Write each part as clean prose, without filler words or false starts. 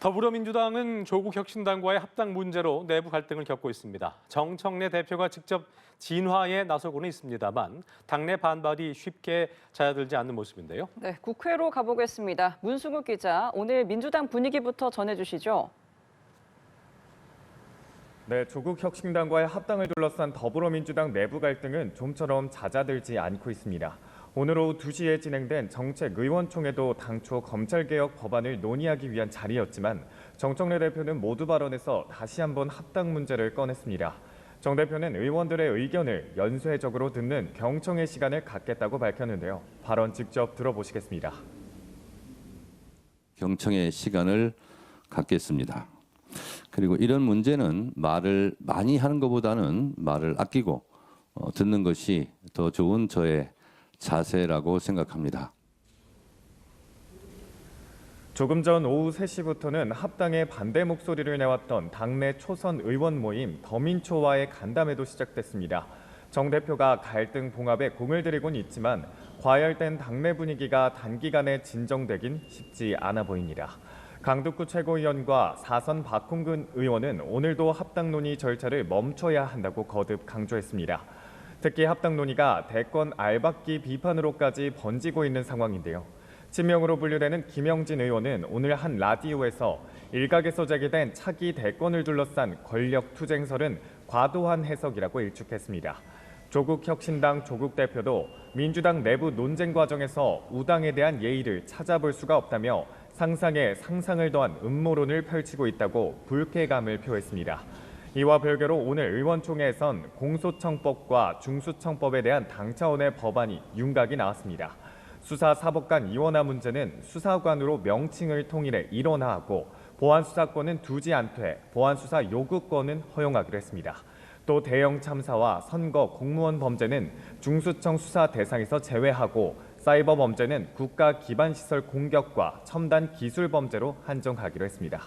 더불어민주당은 조국 혁신당과의 합당 문제로 내부 갈등을 겪고 있습니다. 정청래 대표가 직접 진화에 나서고는 있습니다만 당내 반발이 쉽게 잦아들지 않는 모습인데요. 네, 국회로 가보겠습니다. 문승욱 기자, 오늘 민주당 분위기부터 전해주시죠. 네, 조국 혁신당과의 합당을 둘러싼 더불어민주당 내부 갈등은 좀처럼 잦아들지 않고 있습니다. 오늘 오후 2시에 진행된 정책의원총회도 당초 검찰개혁 법안을 논의하기 위한 자리였지만 정청래 대표는 모두 발언에서 다시 한번 합당 문제를 꺼냈습니다. 정 대표는 의원들의 의견을 연쇄적으로 듣는 경청의 시간을 갖겠다고 밝혔는데요. 발언 직접 들어보시겠습니다. 경청의 시간을 갖겠습니다. 그리고 이런 문제는 말을 많이 하는 것보다는 말을 아끼고 듣는 것이 더 좋은 저의 자세라고 생각합니다. 조금 전 오후 3시부터는 합당에 반대 목소리를 내왔던 당내 초선 의원 모임 더민초와의 간담회도 시작됐습니다. 정 대표가 갈등 봉합에 공을 들이곤 있지만 과열된 당내 분위기가 단기간에 진정되긴 쉽지 않아 보입니다. 강덕구 최고위원과 4선 박홍근 의원은 오늘도 합당 논의 절차를 멈춰야 한다고 거듭 강조했습니다. 특히 합당 논의가 대권 알박기 비판으로까지 번지고 있는 상황인데요. 친명으로 분류되는 김영진 의원은 오늘 한 라디오에서 일각에서 제기된 차기 대권을 둘러싼 권력 투쟁설은 과도한 해석이라고 일축했습니다. 조국 혁신당 조국 대표도 민주당 내부 논쟁 과정에서 우당에 대한 예의를 찾아볼 수가 없다며 상상에 상상을 더한 음모론을 펼치고 있다고 불쾌감을 표했습니다. 이와 별개로 오늘 의원총회에선 공소청법과 중수청법에 대한 당 차원의 법안이 윤곽이 나왔습니다. 수사사법관 이원화 문제는 수사관으로 명칭을 통일해 일원화하고 보안수사권은 두지 않되 보안수사 요구권은 허용하기로 했습니다. 또 대형 참사와 선거 공무원 범죄는 중수청 수사 대상에서 제외하고 사이버 범죄는 국가 기반 시설 공격과 첨단 기술 범죄로 한정하기로 했습니다.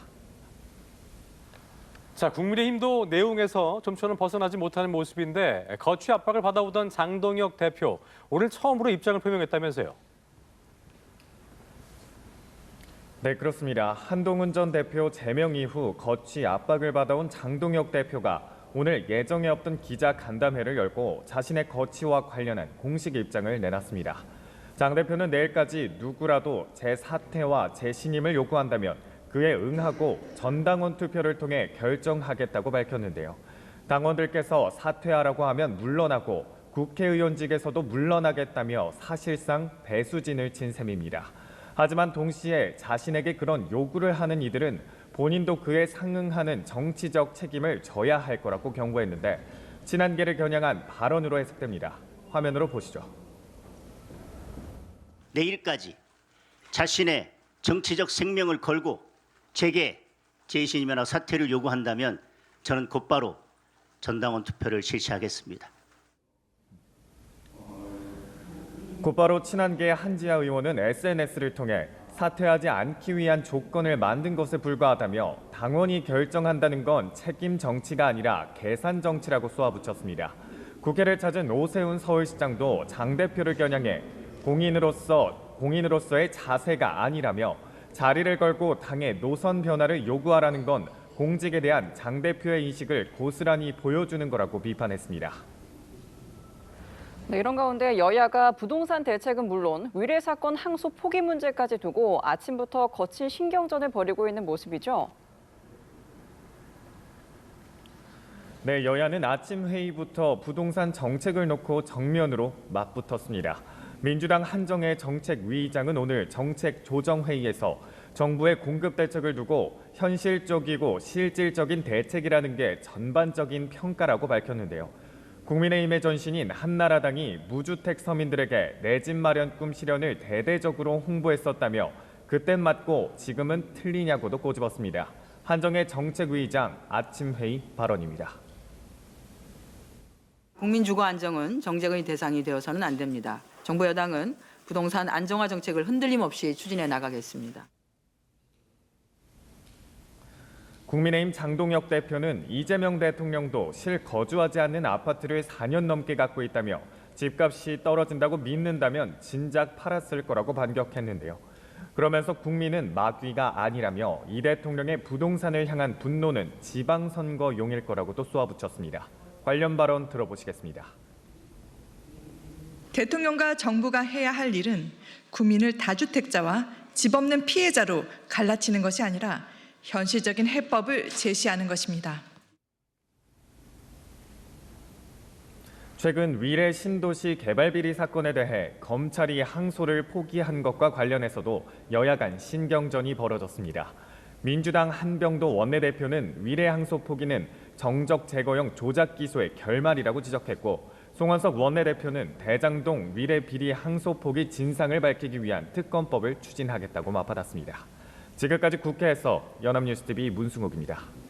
자, 국민의힘도 내용에서 좀처럼 벗어나지 못하는 모습인데 거취 압박을 받아오던 장동혁 대표, 오늘 처음으로 입장을 표명했다면서요. 네, 그렇습니다. 한동훈 전 대표 제명 이후 거취 압박을 받아온 장동혁 대표가 오늘 예정에 없던 기자 간담회를 열고 자신의 거취와 관련한 공식 입장을 내놨습니다. 장 대표는 내일까지 누구라도 제 사퇴와 재신임을 요구한다면 그에 응하고 전당원 투표를 통해 결정하겠다고 밝혔는데요. 당원들께서 사퇴하라고 하면 물러나고 국회의원직에서도 물러나겠다며 사실상 배수진을 친 셈입니다. 하지만 동시에 자신에게 그런 요구를 하는 이들은 본인도 그에 상응하는 정치적 책임을 져야 할 거라고 경고했는데 친한계를 겨냥한 발언으로 해석됩니다. 화면으로 보시죠. 내일까지 자신의 정치적 생명을 걸고 제게 재신임이나 사퇴를 요구한다면 저는 곧바로 전당원 투표를 실시하겠습니다. 곧바로 친한계의 한지아 의원은 SNS를 통해 사퇴하지 않기 위한 조건을 만든 것에 불과하다며 당원이 결정한다는 건 책임 정치가 아니라 계산 정치라고 쏘아붙였습니다. 국회를 찾은 오세훈 서울시장도 장 대표를 겨냥해 공인으로서의 자세가 아니라며 자리를 걸고 당의 노선 변화를 요구하라는 건 공직에 대한 장 대표의 인식을 고스란히 보여주는 거라고 비판했습니다. 네, 이런 가운데 여야가 부동산 대책은 물론 위례 사건 항소 포기 문제까지 두고 아침부터 거친 신경전을 벌이고 있는 모습이죠. 네, 여야는 아침 회의부터 부동산 정책을 놓고 정면으로 맞붙었습니다. 민주당 한정혜 정책위의장은 오늘 정책조정회의에서 정부의 공급 대책을 두고 현실적이고 실질적인 대책이라는 게 전반적인 평가라고 밝혔는데요. 국민의힘의 전신인 한나라당이 무주택 서민들에게 내 집 마련 꿈 실현을 대대적으로 홍보했었다며 그땐 맞고 지금은 틀리냐고도 꼬집었습니다. 한정혜 정책위의장 아침 회의 발언입니다. 국민 주거 안정은 정책의 대상이 되어서는 안 됩니다. 정부 여당은 부동산 안정화 정책을 흔들림 없이 추진해 나가겠습니다. 국민의힘 장동혁 대표는 이재명 대통령도 실거주하지 않는 아파트를 4년 넘게 갖고 있다며 집값이 떨어진다고 믿는다면 진작 팔았을 거라고 반격했는데요. 그러면서 국민은 마귀가 아니라며 이 대통령의 부동산을 향한 분노는 지방선거용일 거라고도 쏘아붙였습니다. 관련 발언 들어보시겠습니다. 대통령과 정부가 해야 할 일은 국민을 다주택자와 집 없는 피해자로 갈라치는 것이 아니라 현실적인 해법을 제시하는 것입니다. 최근 위례 신도시 개발비리 사건에 대해 검찰이 항소를 포기한 것과 관련해서도 여야 간 신경전이 벌어졌습니다. 민주당 한병도 원내대표는 위례 항소 포기는 정적 제거용 조작 기소의 결말이라고 지적했고, 송원석 원내대표는 대장동 위례 비리 항소 포기 진상을 밝히기 위한 특검법을 추진하겠다고 맞받았습니다. 지금까지 국회에서 연합뉴스TV 문승욱입니다.